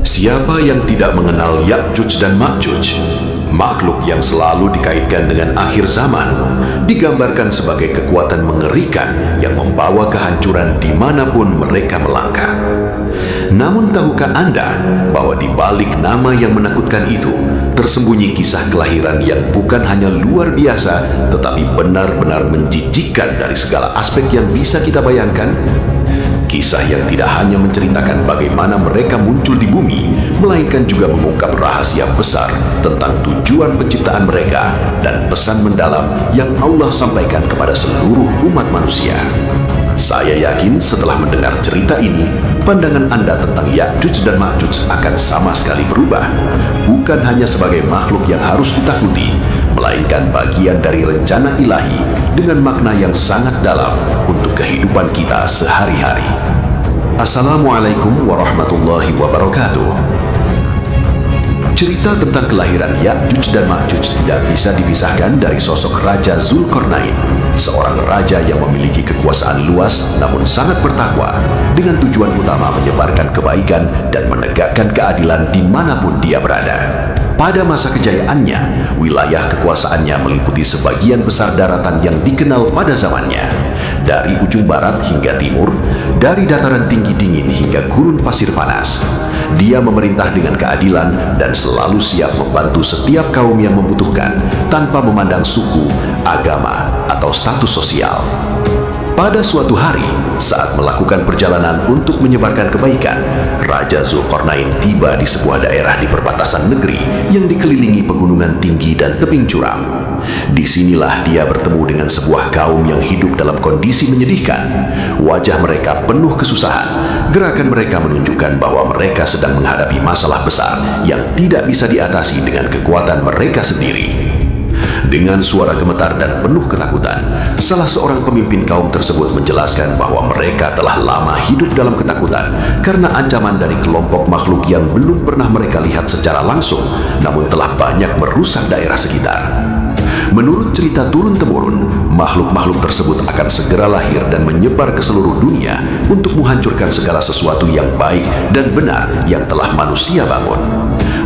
Siapa yang tidak mengenal Ya'juj dan Ma'juj, makhluk yang selalu dikaitkan dengan akhir zaman, digambarkan sebagai kekuatan mengerikan yang membawa kehancuran dimanapun mereka melangkah. Namun tahukah Anda bahwa di balik nama yang menakutkan itu, tersembunyi kisah kelahiran yang bukan hanya luar biasa, tetapi benar-benar menjijikkan dari segala aspek yang bisa kita bayangkan? Kisah yang tidak hanya menceritakan bagaimana mereka muncul di bumi, melainkan juga mengungkap rahasia besar tentang tujuan penciptaan mereka dan pesan mendalam yang Allah sampaikan kepada seluruh umat manusia. Saya yakin setelah mendengar cerita ini, pandangan Anda tentang Ya'juj dan Ma'juj akan sama sekali berubah. Bukan hanya sebagai makhluk yang harus ditakuti, melainkan bagian dari rencana ilahi dengan makna yang sangat dalam untuk kehidupan kita sehari-hari. Assalamualaikum warahmatullahi wabarakatuh. Cerita tentang kelahiran Ya'juj dan Ma'juj tidak bisa dipisahkan dari sosok Raja Zulkarnain, seorang raja yang memiliki kekuasaan luas namun sangat bertakwa, dengan tujuan utama menyebarkan kebaikan dan menegakkan keadilan dimanapun dia berada. Pada masa kejayaannya, wilayah kekuasaannya meliputi sebagian besar daratan yang dikenal pada zamannya. Dari ujung barat hingga timur, dari dataran tinggi dingin hingga gurun pasir panas. Dia memerintah dengan keadilan dan selalu siap membantu setiap kaum yang membutuhkan, tanpa memandang suku, agama, atau status sosial. Pada suatu hari, saat melakukan perjalanan untuk menyebarkan kebaikan, Raja Zulkarnain tiba di sebuah daerah di perbatasan negeri yang dikelilingi pegunungan tinggi dan tebing curam. Disinilah dia bertemu dengan sebuah kaum yang hidup dalam kondisi menyedihkan. Wajah mereka penuh kesusahan. Gerakan mereka menunjukkan bahwa mereka sedang menghadapi masalah besar yang tidak bisa diatasi dengan kekuatan mereka sendiri. Dengan suara gemetar dan penuh ketakutan, salah seorang pemimpin kaum tersebut menjelaskan bahwa mereka telah lama hidup dalam ketakutan karena ancaman dari kelompok makhluk yang belum pernah mereka lihat secara langsung, namun telah banyak merusak daerah sekitar. Menurut cerita turun-temurun, makhluk-makhluk tersebut akan segera lahir dan menyebar ke seluruh dunia untuk menghancurkan segala sesuatu yang baik dan benar yang telah manusia bangun.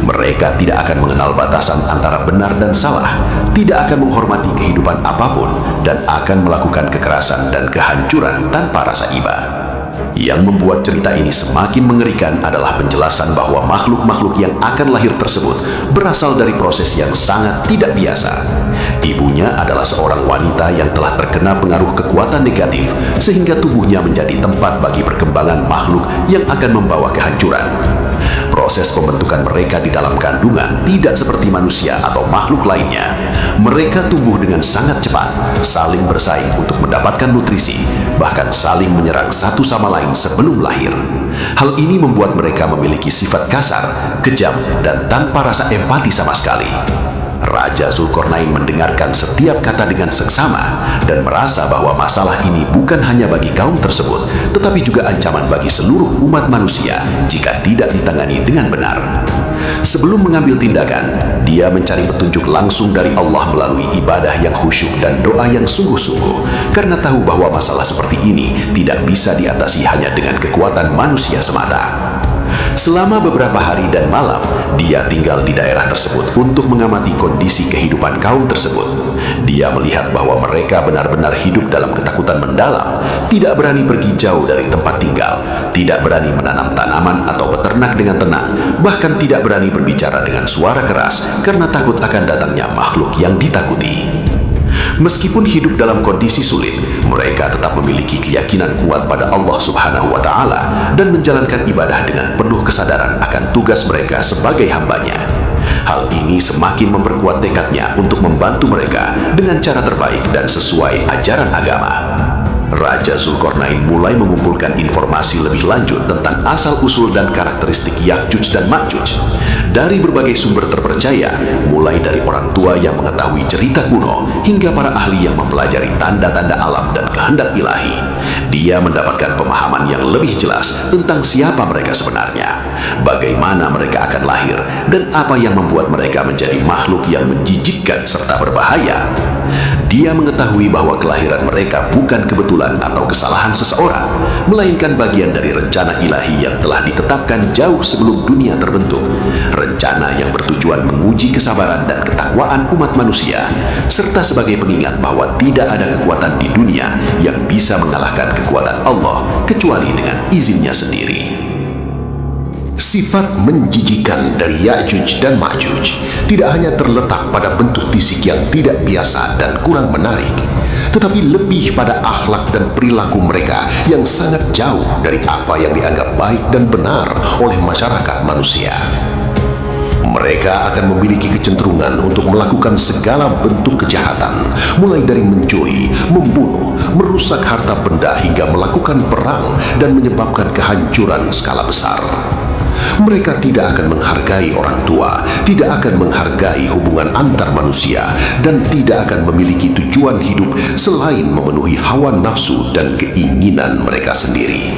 Mereka tidak akan mengenal batasan antara benar dan salah, tidak akan menghormati kehidupan apapun, dan akan melakukan kekerasan dan kehancuran tanpa rasa iba. Yang membuat cerita ini semakin mengerikan adalah penjelasan bahwa makhluk-makhluk yang akan lahir tersebut berasal dari proses yang sangat tidak biasa. Ibunya adalah seorang wanita yang telah terkena pengaruh kekuatan negatif, sehingga tubuhnya menjadi tempat bagi perkembangan makhluk yang akan membawa kehancuran. Proses pembentukan mereka di dalam kandungan tidak seperti manusia atau makhluk lainnya. Mereka tumbuh dengan sangat cepat, saling bersaing untuk mendapatkan nutrisi, bahkan saling menyerang satu sama lain sebelum lahir. Hal ini membuat mereka memiliki sifat kasar, kejam, dan tanpa rasa empati sama sekali. Raja Zulkarnain mendengarkan setiap kata dengan seksama dan merasa bahwa masalah ini bukan hanya bagi kaum tersebut, tetapi juga ancaman bagi seluruh umat manusia jika tidak ditangani dengan benar. Sebelum mengambil tindakan, dia mencari petunjuk langsung dari Allah melalui ibadah yang khusyuk dan doa yang sungguh-sungguh, karena tahu bahwa masalah seperti ini tidak bisa diatasi hanya dengan kekuatan manusia semata. Selama beberapa hari dan malam, dia tinggal di daerah tersebut untuk mengamati kondisi kehidupan kaum tersebut. Dia melihat bahwa mereka benar-benar hidup dalam ketakutan mendalam, tidak berani pergi jauh dari tempat tinggal, tidak berani menanam tanaman atau beternak dengan tenang, bahkan tidak berani berbicara dengan suara keras karena takut akan datangnya makhluk yang ditakuti. Meskipun hidup dalam kondisi sulit, mereka tetap memiliki keyakinan kuat pada Allah Subhanahu wa Ta'ala dan menjalankan ibadah dengan penuh kesadaran akan tugas mereka sebagai hambanya. Hal ini semakin memperkuat tekadnya untuk membantu mereka dengan cara terbaik dan sesuai ajaran agama. Raja Zulkarnain mulai mengumpulkan informasi lebih lanjut tentang asal-usul dan karakteristik Ya'juj dan Ma'juj dari berbagai sumber terpercaya, mulai dari orang tua yang mengetahui cerita kuno hingga para ahli yang mempelajari tanda-tanda alam dan kehendak ilahi. Dia mendapatkan pemahaman yang lebih jelas tentang siapa mereka sebenarnya, bagaimana mereka akan lahir, dan apa yang membuat mereka menjadi makhluk yang menjijikkan serta berbahaya. Dia mengetahui bahwa kelahiran mereka bukan kebetulan atau kesalahan seseorang, melainkan bagian dari rencana ilahi yang telah ditetapkan jauh sebelum dunia terbentuk. Rencana yang bertujuan menguji kesabaran dan ketakwaan umat manusia, serta sebagai pengingat bahwa tidak ada kekuatan di dunia yang bisa mengalahkan kekuatan Allah kecuali dengan izinnya sendiri. Sifat menjijikan dari Ya'juj dan Ma'juj tidak hanya terletak pada bentuk fisik yang tidak biasa dan kurang menarik, tetapi lebih pada akhlak dan perilaku mereka yang sangat jauh dari apa yang dianggap baik dan benar oleh masyarakat manusia. Mereka akan memiliki kecenderungan untuk melakukan segala bentuk kejahatan, mulai dari mencuri, membunuh, merusak harta benda hingga melakukan perang dan menyebabkan kehancuran skala besar. Mereka tidak akan menghargai orang tua, tidak akan menghargai hubungan antar manusia, dan tidak akan memiliki tujuan hidup selain memenuhi hawa nafsu dan keinginan mereka sendiri.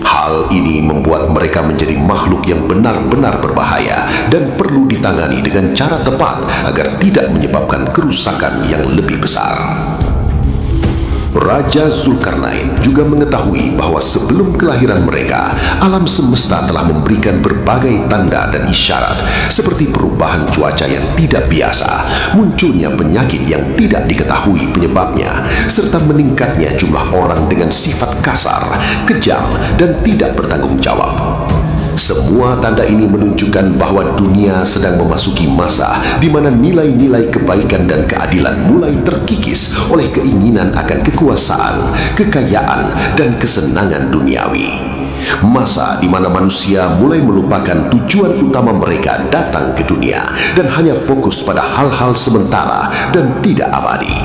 Hal ini membuat mereka menjadi makhluk yang benar-benar berbahaya dan perlu ditangani dengan cara tepat agar tidak menyebabkan kerusakan yang lebih besar. Raja Zulkarnain juga mengetahui bahwa sebelum kelahiran mereka, alam semesta telah memberikan berbagai tanda dan isyarat seperti perubahan cuaca yang tidak biasa, munculnya penyakit yang tidak diketahui penyebabnya, serta meningkatnya jumlah orang dengan sifat kasar, kejam, dan tidak bertanggung jawab. Semua tanda ini menunjukkan bahwa dunia sedang memasuki masa di mana nilai-nilai kebaikan dan keadilan mulai terkikis oleh keinginan akan kekuasaan, kekayaan, dan kesenangan duniawi. Masa di mana manusia mulai melupakan tujuan utama mereka datang ke dunia dan hanya fokus pada hal-hal sementara dan tidak abadi.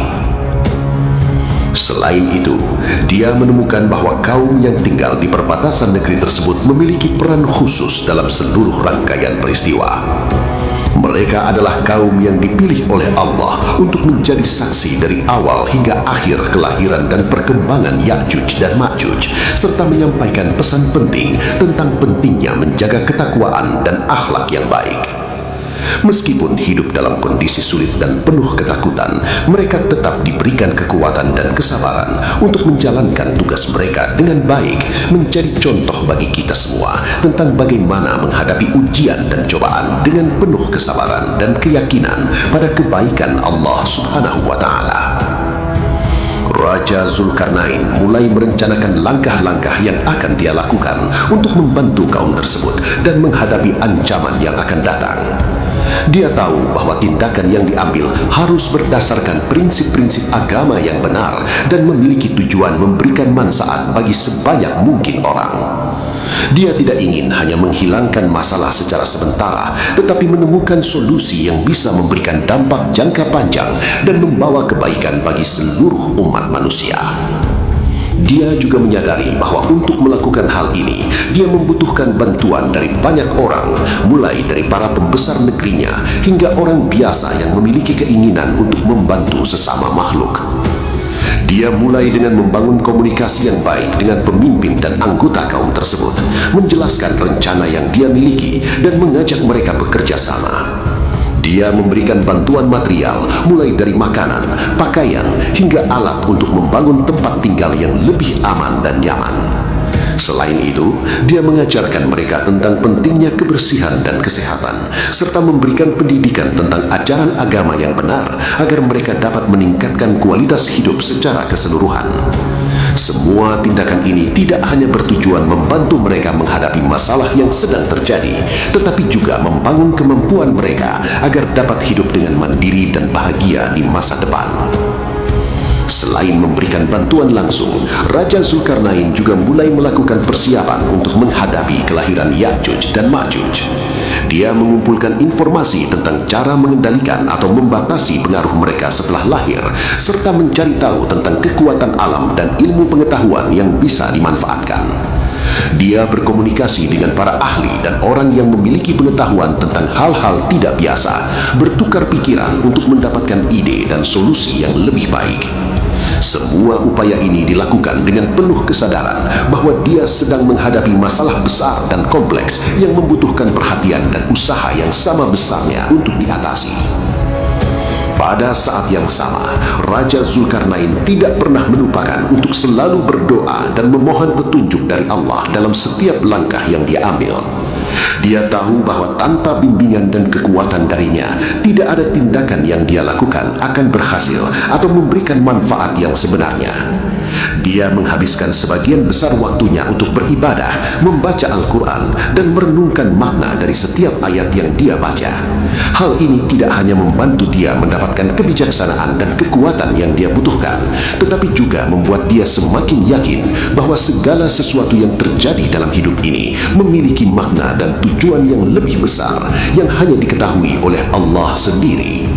Selain itu, dia menemukan bahwa kaum yang tinggal di perbatasan negeri tersebut memiliki peran khusus dalam seluruh rangkaian peristiwa. Mereka adalah kaum yang dipilih oleh Allah untuk menjadi saksi dari awal hingga akhir kelahiran dan perkembangan Ya'juj dan Ma'juj, serta menyampaikan pesan penting tentang pentingnya menjaga ketakwaan dan akhlak yang baik. Meskipun hidup dalam kondisi sulit dan penuh ketakutan, mereka tetap diberikan kekuatan dan kesabaran untuk menjalankan tugas mereka dengan baik, menjadi contoh bagi kita semua tentang bagaimana menghadapi ujian dan cobaan dengan penuh kesabaran dan keyakinan pada kebaikan Allah Subhanahu wa Ta'ala. Raja Zulkarnain mulai merencanakan langkah-langkah yang akan dia lakukan untuk membantu kaum tersebut dan menghadapi ancaman yang akan datang. Dia tahu bahwa tindakan yang diambil harus berdasarkan prinsip-prinsip agama yang benar dan memiliki tujuan memberikan manfaat bagi sebanyak mungkin orang. Dia tidak ingin hanya menghilangkan masalah secara sementara, tetapi menemukan solusi yang bisa memberikan dampak jangka panjang dan membawa kebaikan bagi seluruh umat manusia. Dia juga menyadari bahwa untuk melakukan hal ini, dia membutuhkan bantuan dari banyak orang, mulai dari para pembesar negerinya hingga orang biasa yang memiliki keinginan untuk membantu sesama makhluk. Dia mulai dengan membangun komunikasi yang baik dengan pemimpin dan anggota kaum tersebut, menjelaskan rencana yang dia miliki dan mengajak mereka bekerja sama. Dia memberikan bantuan material mulai dari makanan, pakaian, hingga alat untuk membangun tempat tinggal yang lebih aman dan nyaman. Selain itu, dia mengajarkan mereka tentang pentingnya kebersihan dan kesehatan, serta memberikan pendidikan tentang ajaran agama yang benar agar mereka dapat meningkatkan kualitas hidup secara keseluruhan. Semua tindakan ini tidak hanya bertujuan membantu mereka menghadapi masalah yang sedang terjadi, tetapi juga membangun kemampuan mereka agar dapat hidup dengan mandiri dan bahagia di masa depan. Selain memberikan bantuan langsung, Raja Zulkarnain juga mulai melakukan persiapan untuk menghadapi kelahiran Ya'juj dan Ma'juj. Dia mengumpulkan informasi tentang cara mengendalikan atau membatasi pengaruh mereka setelah lahir, serta mencari tahu tentang kekuatan alam dan ilmu pengetahuan yang bisa dimanfaatkan. Dia berkomunikasi dengan para ahli dan orang yang memiliki pengetahuan tentang hal-hal tidak biasa, bertukar pikiran untuk mendapatkan ide dan solusi yang lebih baik. Semua upaya ini dilakukan dengan penuh kesadaran bahwa dia sedang menghadapi masalah besar dan kompleks yang membutuhkan perhatian dan usaha yang sama besarnya untuk diatasi. Pada saat yang sama, Raja Zulkarnain tidak pernah melupakan untuk selalu berdoa dan memohon petunjuk dari Allah dalam setiap langkah yang dia ambil. Dia tahu bahwa tanpa bimbingan dan kekuatan darinya, tidak ada tindakan yang dia lakukan akan berhasil atau memberikan manfaat yang sebenarnya. Dia menghabiskan sebagian besar waktunya untuk beribadah, membaca Al-Quran, dan merenungkan makna dari setiap ayat yang dia baca. Hal ini tidak hanya membantu dia mendapatkan kebijaksanaan dan kekuatan yang dia butuhkan, tetapi juga membuat dia semakin yakin bahwa segala sesuatu yang terjadi dalam hidup ini memiliki makna dan tujuan yang lebih besar yang hanya diketahui oleh Allah sendiri.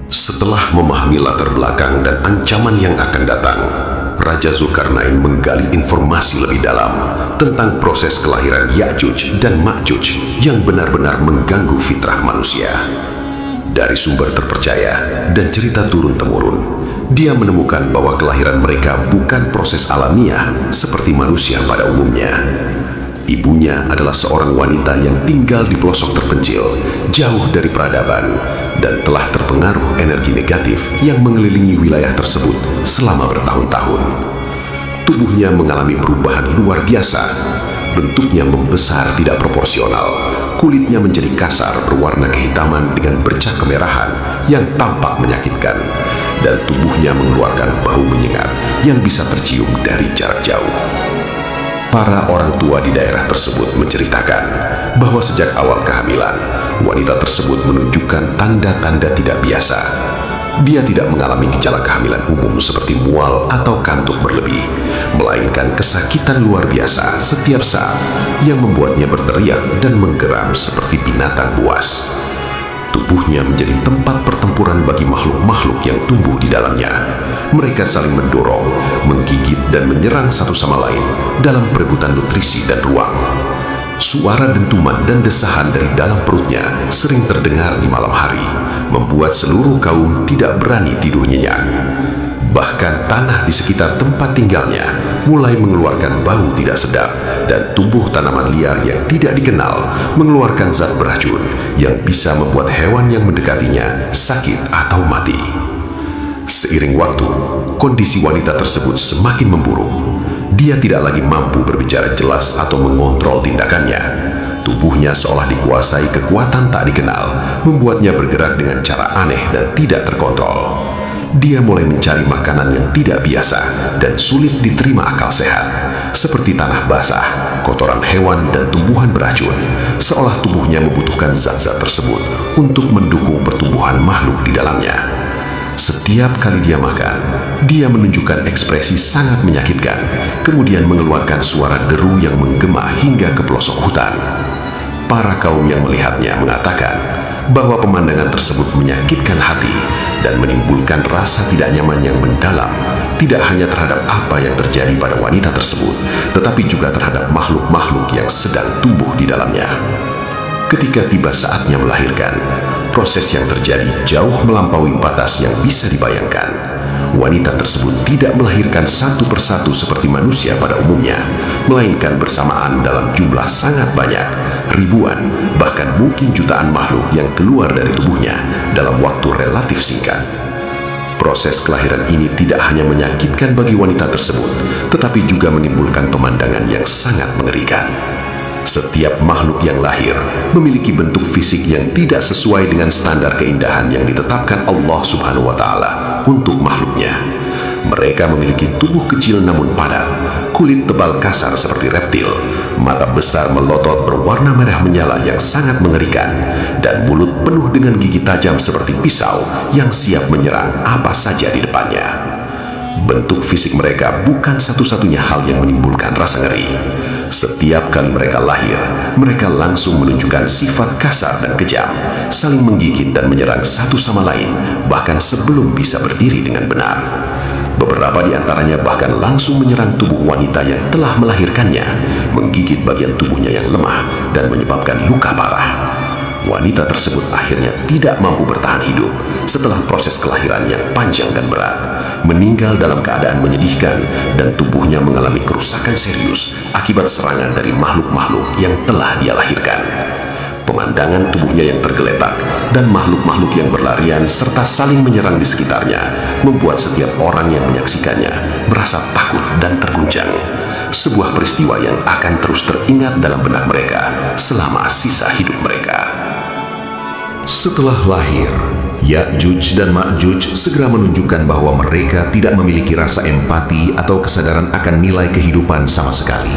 Setelah memahami latar belakang dan ancaman yang akan datang, Raja Zulkarnain menggali informasi lebih dalam tentang proses kelahiran Ya'juj dan Ma'juj yang benar-benar mengganggu fitrah manusia. Dari sumber terpercaya dan cerita turun-temurun, dia menemukan bahwa kelahiran mereka bukan proses alamiah seperti manusia pada umumnya. Ibunya adalah seorang wanita yang tinggal di pelosok terpencil, jauh dari peradaban, dan telah terpengaruh energi negatif yang mengelilingi wilayah tersebut selama bertahun-tahun. Tubuhnya mengalami perubahan luar biasa. Bentuknya membesar tidak proporsional, kulitnya menjadi kasar berwarna kehitaman dengan bercak kemerahan yang tampak menyakitkan, dan tubuhnya mengeluarkan bau menyengat yang bisa tercium dari jarak jauh. Para orang tua di daerah tersebut menceritakan bahwa sejak awal kehamilan, wanita tersebut menunjukkan tanda-tanda tidak biasa. Dia tidak mengalami gejala kehamilan umum seperti mual atau kantuk berlebih, melainkan kesakitan luar biasa setiap saat yang membuatnya berteriak dan menggeram seperti binatang buas. Tubuhnya menjadi tempat pertempuran bagi makhluk-makhluk yang tumbuh di dalamnya. Mereka saling mendorong, menggigit, dan menyerang satu sama lain dalam perebutan nutrisi dan ruang. Suara dentuman dan desahan dari dalam perutnya sering terdengar di malam hari, membuat seluruh kaum tidak berani tidur nyenyak. Bahkan tanah di sekitar tempat tinggalnya mulai mengeluarkan bau tidak sedap, dan tumbuh tanaman liar yang tidak dikenal mengeluarkan zat beracun yang bisa membuat hewan yang mendekatinya sakit atau mati. Seiring waktu, kondisi wanita tersebut semakin memburuk. Dia tidak lagi mampu berbicara jelas atau mengontrol tindakannya. Tubuhnya seolah dikuasai kekuatan tak dikenal, membuatnya bergerak dengan cara aneh dan tidak terkontrol. Dia mulai mencari makanan yang tidak biasa dan sulit diterima akal sehat, seperti tanah basah, kotoran hewan, dan tumbuhan beracun, seolah tubuhnya membutuhkan zat-zat tersebut untuk mendukung pertumbuhan makhluk di dalamnya. Setiap kali dia makan, dia menunjukkan ekspresi sangat menyakitkan, kemudian mengeluarkan suara deru yang menggema hingga ke pelosok hutan. Para kaum yang melihatnya mengatakan bahwa pemandangan tersebut menyakitkan hati dan menimbulkan rasa tidak nyaman yang mendalam, tidak hanya terhadap apa yang terjadi pada wanita tersebut, tetapi juga terhadap makhluk-makhluk yang sedang tumbuh di dalamnya. Ketika tiba saatnya melahirkan, proses yang terjadi jauh melampaui batas yang bisa dibayangkan. Wanita tersebut tidak melahirkan satu persatu seperti manusia pada umumnya, melainkan bersamaan dalam jumlah sangat banyak, ribuan, bahkan mungkin jutaan makhluk yang keluar dari tubuhnya dalam waktu relatif singkat. Proses kelahiran ini tidak hanya menyakitkan bagi wanita tersebut, tetapi juga menimbulkan pemandangan yang sangat mengerikan. Setiap makhluk yang lahir memiliki bentuk fisik yang tidak sesuai dengan standar keindahan yang ditetapkan Allah Subhanahu wa Ta'ala untuk makhluknya. Mereka memiliki tubuh kecil namun padat, kulit tebal kasar seperti reptil, mata besar melotot berwarna merah menyala yang sangat mengerikan, dan mulut penuh dengan gigi tajam seperti pisau yang siap menyerang apa saja di depannya. Bentuk fisik mereka bukan satu-satunya hal yang menimbulkan rasa ngeri. Setiap kali mereka lahir, mereka langsung menunjukkan sifat kasar dan kejam, saling menggigit dan menyerang satu sama lain, bahkan sebelum bisa berdiri dengan benar. Beberapa di antaranya bahkan langsung menyerang tubuh wanita yang telah melahirkannya, menggigit bagian tubuhnya yang lemah dan menyebabkan luka parah. Wanita tersebut akhirnya tidak mampu bertahan hidup setelah proses kelahiran yang panjang dan berat. meninggal dalam keadaan menyedihkan dan tubuhnya mengalami kerusakan serius akibat serangan dari makhluk-makhluk yang telah dia lahirkan. Pemandangan tubuhnya yang tergeletak dan makhluk-makhluk yang berlarian serta saling menyerang di sekitarnya membuat setiap orang yang menyaksikannya merasa takut dan terguncang. Sebuah peristiwa yang akan terus teringat dalam benak mereka selama sisa hidup mereka. Setelah lahir, Ya'juj dan Ma'juj segera menunjukkan bahwa mereka tidak memiliki rasa empati atau kesadaran akan nilai kehidupan sama sekali.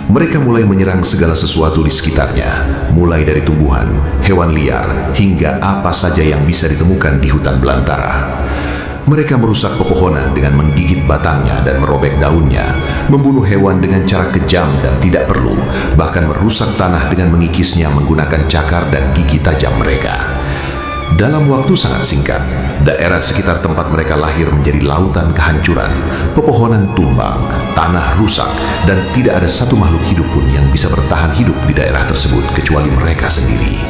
Mereka mulai menyerang segala sesuatu di sekitarnya, mulai dari tumbuhan, hewan liar, hingga apa saja yang bisa ditemukan di hutan belantara. Mereka merusak pepohonan dengan menggigit batangnya dan merobek daunnya, membunuh hewan dengan cara kejam dan tidak perlu, bahkan merusak tanah dengan mengikisnya menggunakan cakar dan gigi tajam mereka. Dalam waktu sangat singkat, daerah sekitar tempat mereka lahir menjadi lautan kehancuran, pepohonan tumbang, tanah rusak, dan tidak ada satu makhluk hidup pun yang bisa bertahan hidup di daerah tersebut kecuali mereka sendiri.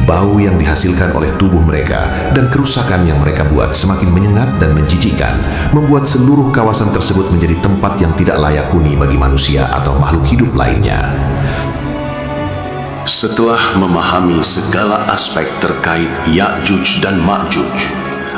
Bau yang dihasilkan oleh tubuh mereka dan kerusakan yang mereka buat semakin menyengat dan menjijikkan, membuat seluruh kawasan tersebut menjadi tempat yang tidak layak huni bagi manusia atau makhluk hidup lainnya. Setelah memahami segala aspek terkait Ya'juj dan Ma'juj,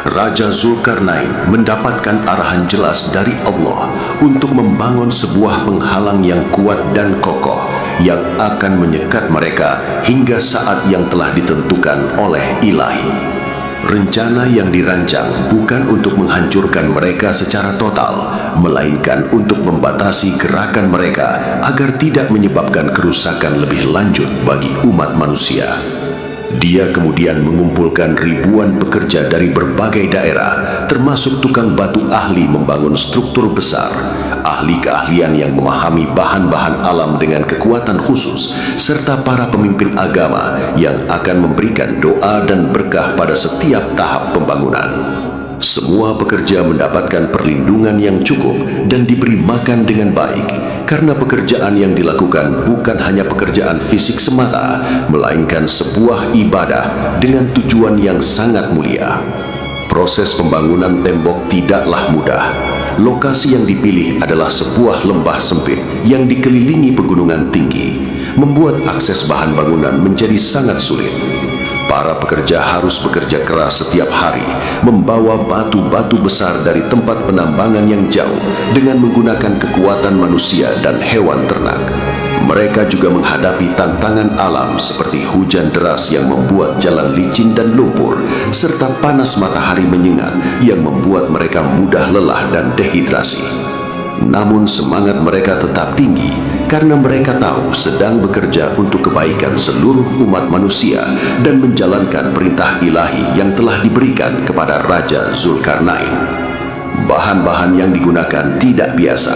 Raja Zulkarnain mendapatkan arahan jelas dari Allah untuk membangun sebuah penghalang yang kuat dan kokoh yang akan menyekat mereka hingga saat yang telah ditentukan oleh Ilahi. Rencana yang dirancang bukan untuk menghancurkan mereka secara total, melainkan untuk membatasi gerakan mereka agar tidak menyebabkan kerusakan lebih lanjut bagi umat manusia. Dia kemudian mengumpulkan ribuan pekerja dari berbagai daerah, termasuk tukang batu ahli membangun struktur besar, ahli keahlian yang memahami bahan-bahan alam dengan kekuatan khusus, serta para pemimpin agama yang akan memberikan doa dan berkah pada setiap tahap pembangunan. Semua pekerja mendapatkan perlindungan yang cukup dan diberi makan dengan baik, karena pekerjaan yang dilakukan bukan hanya pekerjaan fisik semata, melainkan sebuah ibadah dengan tujuan yang sangat mulia. Proses pembangunan tembok tidaklah mudah. Lokasi yang dipilih adalah sebuah lembah sempit yang dikelilingi pegunungan tinggi, membuat akses bahan bangunan menjadi sangat sulit. Para pekerja harus bekerja keras setiap hari, membawa batu-batu besar dari tempat penambangan yang jauh dengan menggunakan kekuatan manusia dan hewan ternak. Mereka juga menghadapi tantangan alam seperti hujan deras yang membuat jalan licin dan lumpur, serta panas matahari menyengat yang membuat mereka mudah lelah dan dehidrasi. Namun semangat mereka tetap tinggi karena mereka tahu sedang bekerja untuk kebaikan seluruh umat manusia dan menjalankan perintah ilahi yang telah diberikan kepada Raja Zulkarnain. Bahan-bahan yang digunakan tidak biasa.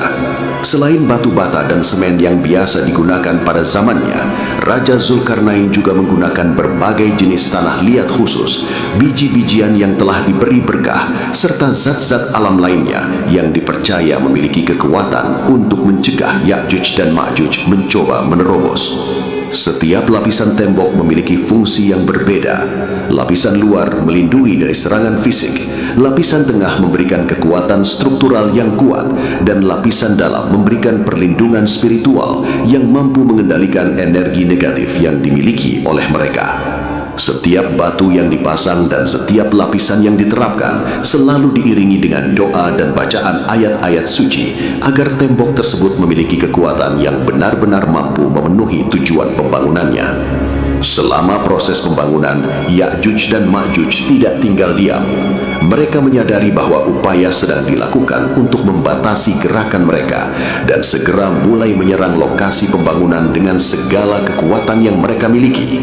Selain batu bata dan semen yang biasa digunakan pada zamannya, Raja Zulkarnain juga menggunakan berbagai jenis tanah liat khusus, biji-bijian yang telah diberi berkah, serta zat-zat alam lainnya yang dipercaya memiliki kekuatan untuk mencegah Ya'juj dan Ma'juj mencoba menerobos. Setiap lapisan tembok memiliki fungsi yang berbeda. Lapisan luar melindungi dari serangan fisik, lapisan tengah memberikan kekuatan struktural yang kuat, dan lapisan dalam memberikan perlindungan spiritual yang mampu mengendalikan energi negatif yang dimiliki oleh mereka. Setiap batu yang dipasang dan setiap lapisan yang diterapkan selalu diiringi dengan doa dan bacaan ayat-ayat suci agar tembok tersebut memiliki kekuatan yang benar-benar mampu memenuhi tujuan pembangunannya. Selama proses pembangunan, Ya'juj dan Ma'juj tidak tinggal diam. Mereka menyadari bahwa upaya sedang dilakukan untuk membatasi gerakan mereka dan segera mulai menyerang lokasi pembangunan dengan segala kekuatan yang mereka miliki.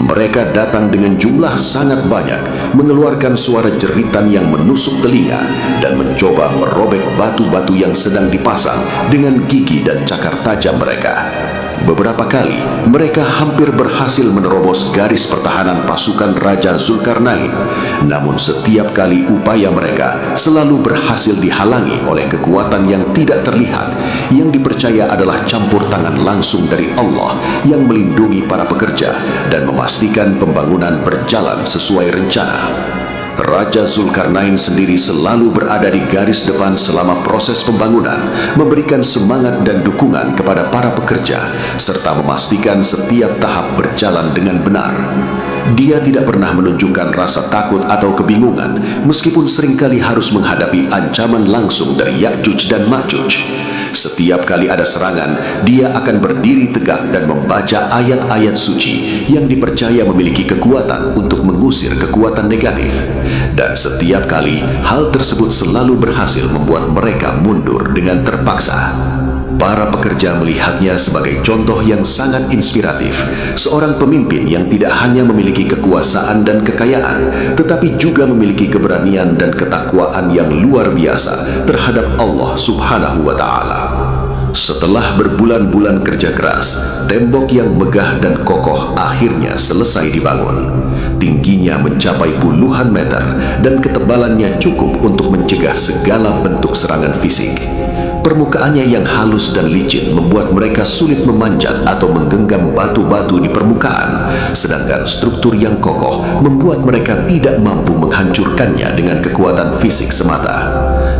Mereka datang dengan jumlah sangat banyak, mengeluarkan suara jeritan yang menusuk telinga dan mencoba merobek batu-batu yang sedang dipasang dengan gigi dan cakar tajam mereka. Beberapa kali, mereka hampir berhasil menerobos garis pertahanan pasukan Raja Zulkarnain. Namun setiap kali upaya mereka selalu berhasil dihalangi oleh kekuatan yang tidak terlihat, yang dipercaya adalah campur tangan langsung dari Allah yang melindungi para pekerja dan memastikan pembangunan berjalan sesuai rencana. Raja Zulkarnain sendiri selalu berada di garis depan selama proses pembangunan, memberikan semangat dan dukungan kepada para pekerja, serta memastikan setiap tahap berjalan dengan benar. Dia tidak pernah menunjukkan rasa takut atau kebingungan, meskipun seringkali harus menghadapi ancaman langsung dari Ya'juj dan Ma'juj. Setiap kali ada serangan, dia akan berdiri tegak dan membaca ayat-ayat suci yang dipercaya memiliki kekuatan untuk mengusir kekuatan negatif. Dan setiap kali, hal tersebut selalu berhasil membuat mereka mundur dengan terpaksa. Para pekerja melihatnya sebagai contoh yang sangat inspiratif, seorang pemimpin yang tidak hanya memiliki kekuasaan dan kekayaan, tetapi juga memiliki keberanian dan ketakwaan yang luar biasa terhadap Allah Subhanahu wa Ta'ala. Setelah berbulan-bulan kerja keras, tembok yang megah dan kokoh akhirnya selesai dibangun. Tingginya mencapai puluhan meter dan ketebalannya cukup untuk mencegah segala bentuk serangan fisik. Permukaannya yang halus dan licin membuat mereka sulit memanjat atau menggenggam batu-batu di permukaan, sedangkan struktur yang kokoh membuat mereka tidak mampu menghancurkannya dengan kekuatan fisik semata.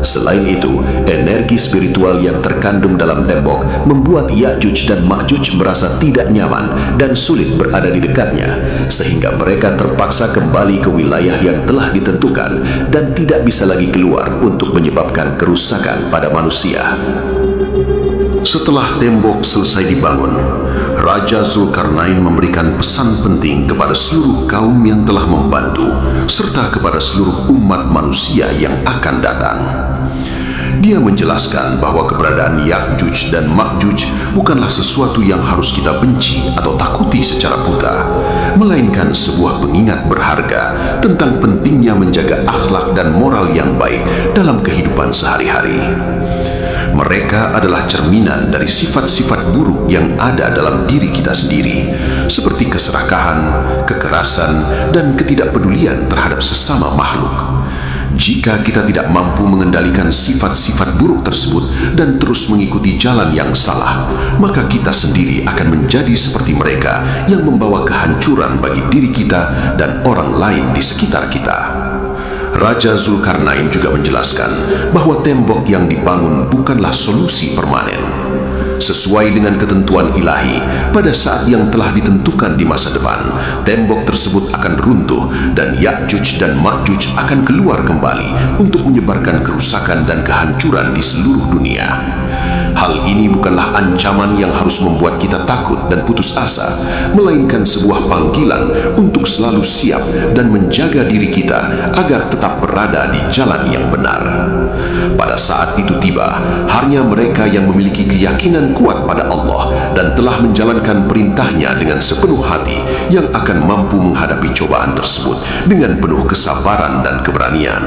Selain itu, energi spiritual yang terkandung dalam tembok membuat Ya'juj dan Ma'juj merasa tidak nyaman dan sulit berada di dekatnya, sehingga mereka terpaksa kembali ke wilayah yang telah ditentukan dan tidak bisa lagi keluar untuk menyebabkan kerusakan pada manusia. Setelah tembok selesai dibangun, Raja Zulkarnain memberikan pesan penting kepada seluruh kaum yang telah membantu, serta kepada seluruh umat manusia yang akan datang. Dia menjelaskan bahwa keberadaan Ya'juj dan Ma'juj bukanlah sesuatu yang harus kita benci atau takuti secara buta, melainkan sebuah pengingat berharga tentang pentingnya menjaga akhlak dan moral yang baik dalam kehidupan sehari-hari. Mereka adalah cerminan dari sifat-sifat buruk yang ada dalam diri kita sendiri, seperti keserakahan, kekerasan, dan ketidakpedulian terhadap sesama makhluk. Jika kita tidak mampu mengendalikan sifat-sifat buruk tersebut dan terus mengikuti jalan yang salah, maka kita sendiri akan menjadi seperti mereka yang membawa kehancuran bagi diri kita dan orang lain di sekitar kita. Raja Zulkarnain juga menjelaskan bahwa tembok yang dibangun bukanlah solusi permanen. Sesuai dengan ketentuan ilahi, pada saat yang telah ditentukan di masa depan, tembok tersebut akan runtuh dan Ya'juj dan Ma'juj akan keluar kembali untuk menyebarkan kerusakan dan kehancuran di seluruh dunia. Hal ini bukanlah ancaman yang harus membuat kita takut dan putus asa, melainkan sebuah panggilan untuk selalu siap dan menjaga diri kita agar tetap berada di jalan yang benar. Pada saat itu tiba, hanya mereka yang memiliki keyakinan kuat pada Allah dan telah menjalankan perintahnya dengan sepenuh hati yang akan mampu menghadapi cobaan tersebut dengan penuh kesabaran dan keberanian.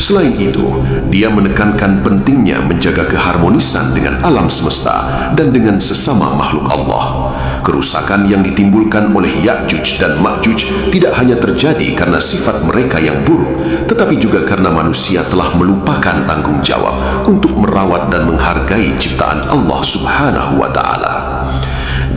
Selain itu, dia menekankan pentingnya menjaga keharmonisan dengan alam semesta dan dengan sesama makhluk Allah. Kerusakan yang ditimbulkan oleh Ya'juj dan Ma'juj tidak hanya terjadi karena sifat mereka yang buruk, tetapi juga karena manusia telah melupakan tanggung jawab untuk merawat dan menghargai ciptaan Allah Subhanahu wa Ta'ala.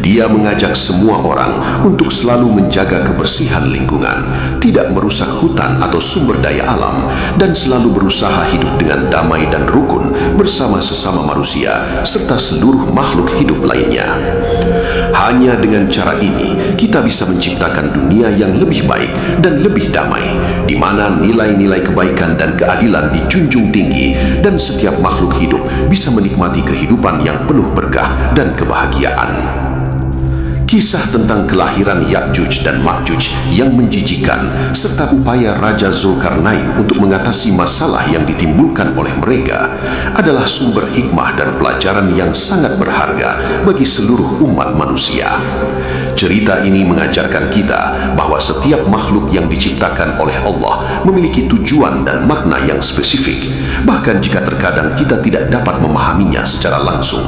Dia mengajak semua orang untuk selalu menjaga kebersihan lingkungan, tidak merusak hutan atau sumber daya alam, dan selalu berusaha hidup dengan damai dan rukun bersama sesama manusia serta seluruh makhluk hidup lainnya. Hanya dengan cara ini, kita bisa menciptakan dunia yang lebih baik dan lebih damai, di mana nilai-nilai kebaikan dan keadilan dijunjung tinggi, dan setiap makhluk hidup bisa menikmati kehidupan yang penuh berkah dan kebahagiaan. Kisah tentang kelahiran Ya'juj dan Ma'juj yang menjijikan serta upaya Raja Zulkarnain untuk mengatasi masalah yang ditimbulkan oleh mereka adalah sumber hikmah dan pelajaran yang sangat berharga bagi seluruh umat manusia. Cerita ini mengajarkan kita bahwa setiap makhluk yang diciptakan oleh Allah memiliki tujuan dan makna yang spesifik, bahkan jika terkadang kita tidak dapat memahaminya secara langsung.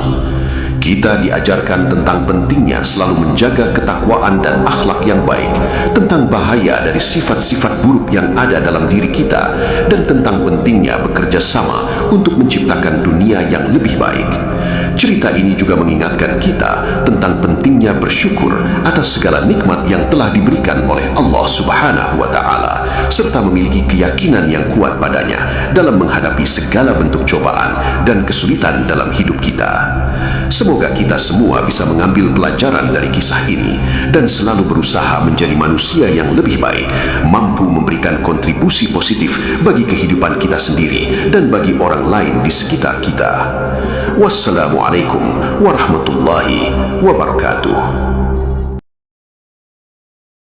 Kita diajarkan tentang pentingnya selalu menjaga ketakwaan dan akhlak yang baik, tentang bahaya dari sifat-sifat buruk yang ada dalam diri kita, dan tentang pentingnya bekerja sama untuk menciptakan dunia yang lebih baik. Cerita ini juga mengingatkan kita tentang pentingnya bersyukur atas segala nikmat yang telah diberikan oleh Allah Subhanahu wa Ta'ala, serta memiliki keyakinan yang kuat padanya dalam menghadapi segala bentuk cobaan dan kesulitan dalam hidup kita. Semoga kita semua bisa mengambil pelajaran dari kisah ini dan selalu berusaha menjadi manusia yang lebih baik, mampu memberikan kontribusi positif bagi kehidupan kita sendiri dan bagi orang lain di sekitar kita. Wassalamualaikum warahmatullahi wabarakatuh.